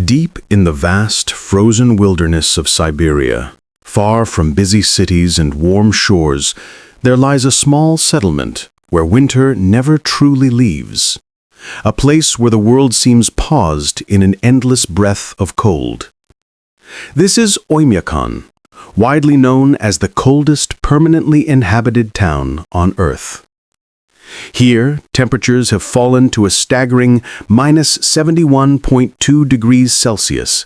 Deep in the vast, frozen wilderness of Siberia, far from busy cities and warm shores, there lies a small settlement where winter never truly leaves. A place where the world seems paused in an endless breath of cold. This is Oymyakon, widely known as the coldest permanently inhabited town on Earth. Here, temperatures have fallen to a staggering -71.2 degrees Celsius,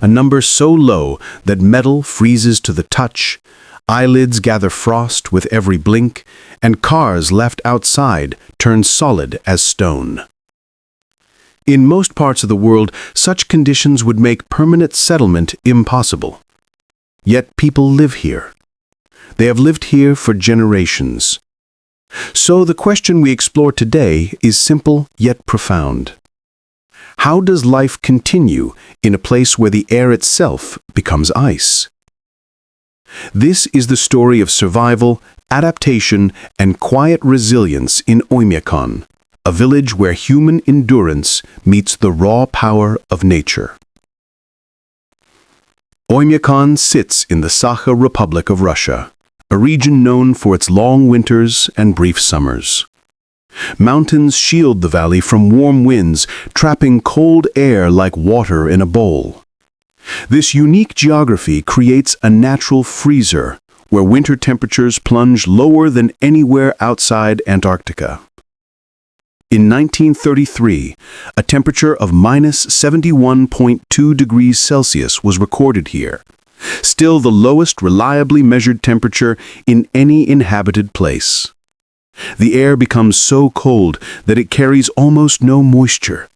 a number so low that metal freezes to the touch, eyelids gather frost with every blink, and cars left outside turn solid as stone. In most parts of the world, such conditions would make permanent settlement impossible. Yet people live here. They have lived here for generations. So the question we explore today is simple yet profound. How does life continue in a place where the air itself becomes ice? This is the story of survival, adaptation, and quiet resilience in Oymyakon, a village where human endurance meets the raw power of nature. Oymyakon sits in the Sakha Republic of Russia, a region known for its long winters and brief summers. Mountains shield the valley from warm winds, trapping cold air like water in a bowl. This unique geography creates a natural freezer, where winter temperatures plunge lower than anywhere outside Antarctica. In 1933, a temperature of -71.2 degrees Celsius was recorded here, still the lowest reliably measured temperature in any inhabited place. The air becomes so cold that it carries almost no moisture.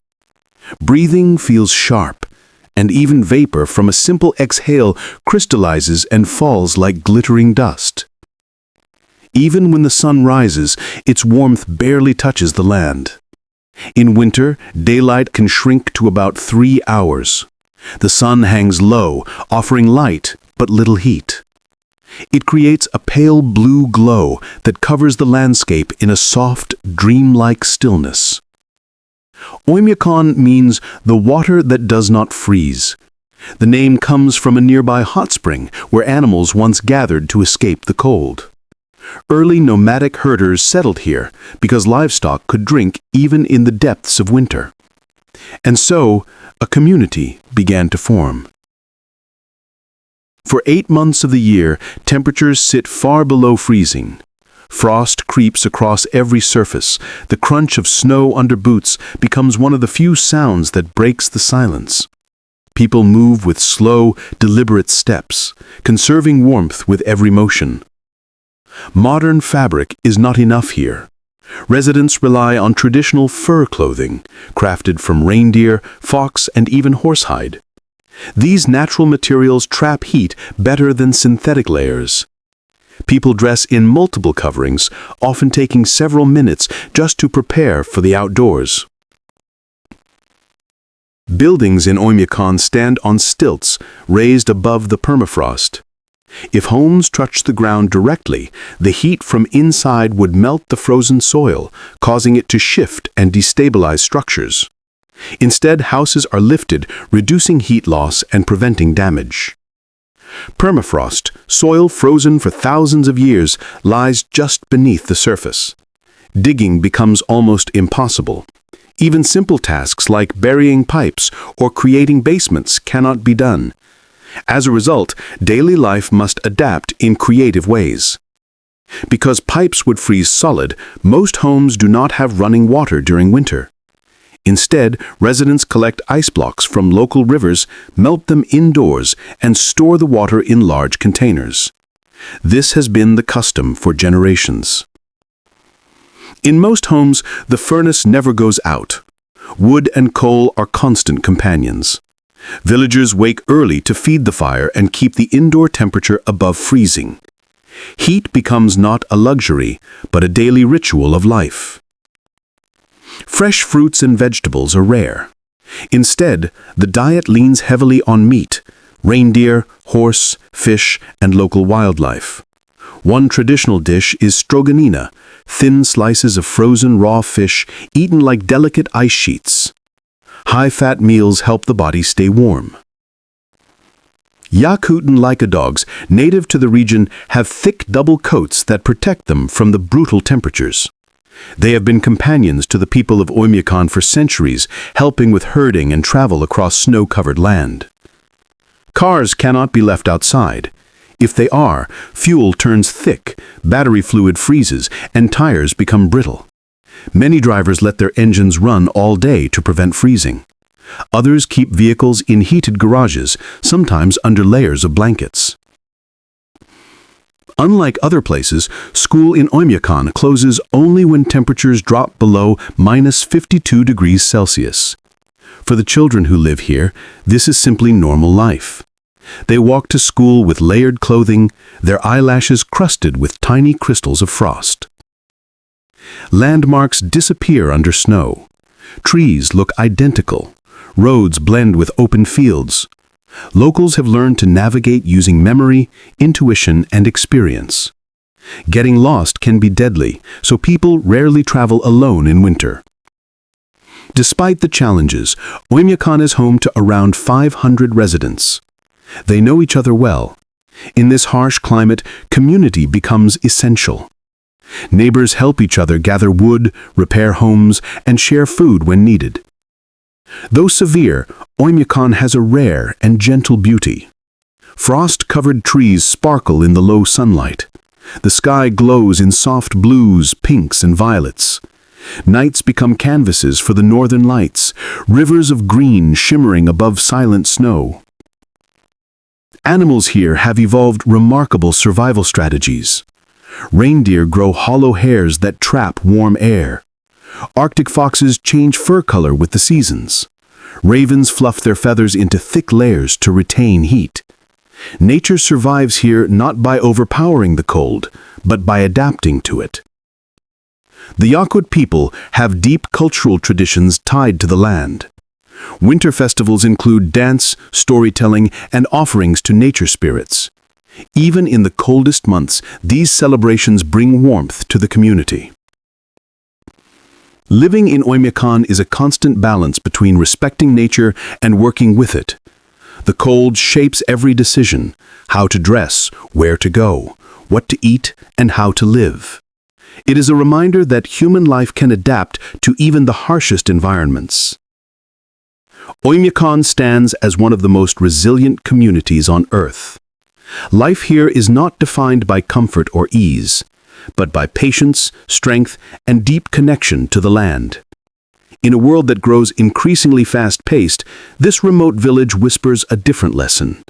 Breathing feels sharp, and even vapor from a simple exhale crystallizes and falls like glittering dust. Even when the sun rises, its warmth barely touches the land. In winter, daylight can shrink to about 3 hours. The sun hangs low, offering light but little heat. It creates a pale blue glow that covers the landscape in a soft, dreamlike stillness. Oymyakon means the water that does not freeze. The name comes from a nearby hot spring where animals once gathered to escape the cold. Early nomadic herders settled here because livestock could drink even in the depths of winter. And so, a community began to form. For 8 months of the year, temperatures sit far below freezing. Frost creeps across every surface. The crunch of snow under boots becomes one of the few sounds that breaks the silence. People move with slow, deliberate steps, conserving warmth with every motion. Modern fabric is not enough here. Residents rely on traditional fur clothing, crafted from reindeer, fox, and even horsehide. These natural materials trap heat better than synthetic layers. People dress in multiple coverings, often taking several minutes just to prepare for the outdoors. Buildings in Oymyakon stand on stilts, raised above the permafrost. If homes touched the ground directly, the heat from inside would melt the frozen soil, causing it to shift and destabilize structures. Instead, houses are lifted, reducing heat loss and preventing damage. Permafrost, soil frozen for thousands of years, lies just beneath the surface. Digging becomes almost impossible. Even simple tasks like burying pipes or creating basements cannot be done. As a result, daily life must adapt in creative ways. Because pipes would freeze solid, most homes do not have running water during winter. Instead, residents collect ice blocks from local rivers, melt them indoors, and store the water in large containers. This has been the custom for generations. In most homes, the furnace never goes out. Wood and coal are constant companions. Villagers wake early to feed the fire and keep the indoor temperature above freezing. Heat becomes not a luxury, but a daily ritual of life. Fresh fruits and vegetables are rare. Instead, the diet leans heavily on meat, reindeer, horse, fish, and local wildlife. One traditional dish is stroganina, thin slices of frozen raw fish eaten like delicate ice sheets. High-fat meals help the body stay warm. Yakutan Laika dogs, native to the region, have thick double coats that protect them from the brutal temperatures. They have been companions to the people of Oymyakon for centuries, helping with herding and travel across snow-covered land. Cars cannot be left outside. If they are, fuel turns thick, battery fluid freezes, and tires become brittle. Many drivers let their engines run all day to prevent freezing. Others keep vehicles in heated garages, sometimes under layers of blankets. Unlike other places, school in Oymyakon closes only when temperatures drop below -52 degrees Celsius. For the children who live here, this is simply normal life. They walk to school with layered clothing, their eyelashes crusted with tiny crystals of frost. Landmarks disappear under snow. Trees look identical. Roads blend with open fields. Locals have learned to navigate using memory, intuition, and experience. Getting lost can be deadly, so people rarely travel alone in winter. Despite the challenges, Oymyakon is home to around 500 residents. They know each other well. In this harsh climate, community becomes essential. Neighbors help each other gather wood, repair homes, and share food when needed. Though severe, Oymyakon has a rare and gentle beauty. Frost-covered trees sparkle in the low sunlight. The sky glows in soft blues, pinks, and violets. Nights become canvases for the northern lights, rivers of green shimmering above silent snow. Animals here have evolved remarkable survival strategies. Reindeer grow hollow hairs that trap warm air. Arctic foxes change fur color with the seasons. Ravens fluff their feathers into thick layers to retain heat. Nature survives here not by overpowering the cold, but by adapting to it. The Yakut people have deep cultural traditions tied to the land. Winter festivals include dance, storytelling, and offerings to nature spirits. Even in the coldest months, these celebrations bring warmth to the community. Living in Oymyakon is a constant balance between respecting nature and working with it. The cold shapes every decision: how to dress, where to go, what to eat, and how to live. It is a reminder that human life can adapt to even the harshest environments. Oymyakon stands as one of the most resilient communities on Earth. Life here is not defined by comfort or ease, but by patience, strength, and deep connection to the land. In a world that grows increasingly fast-paced, this remote village whispers a different lesson: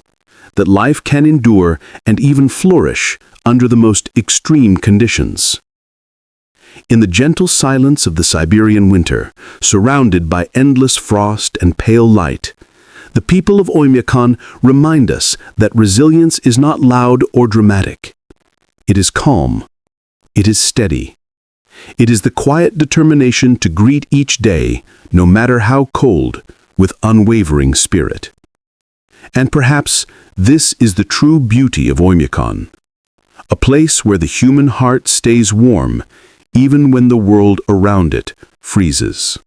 that life can endure and even flourish under the most extreme conditions. In the gentle silence of the Siberian winter, surrounded by endless frost and pale light, the people of Oymyakon remind us that resilience is not loud or dramatic. It is calm. It is steady. It is the quiet determination to greet each day, no matter how cold, with unwavering spirit. And perhaps this is the true beauty of Oymyakon, a place where the human heart stays warm even when the world around it freezes.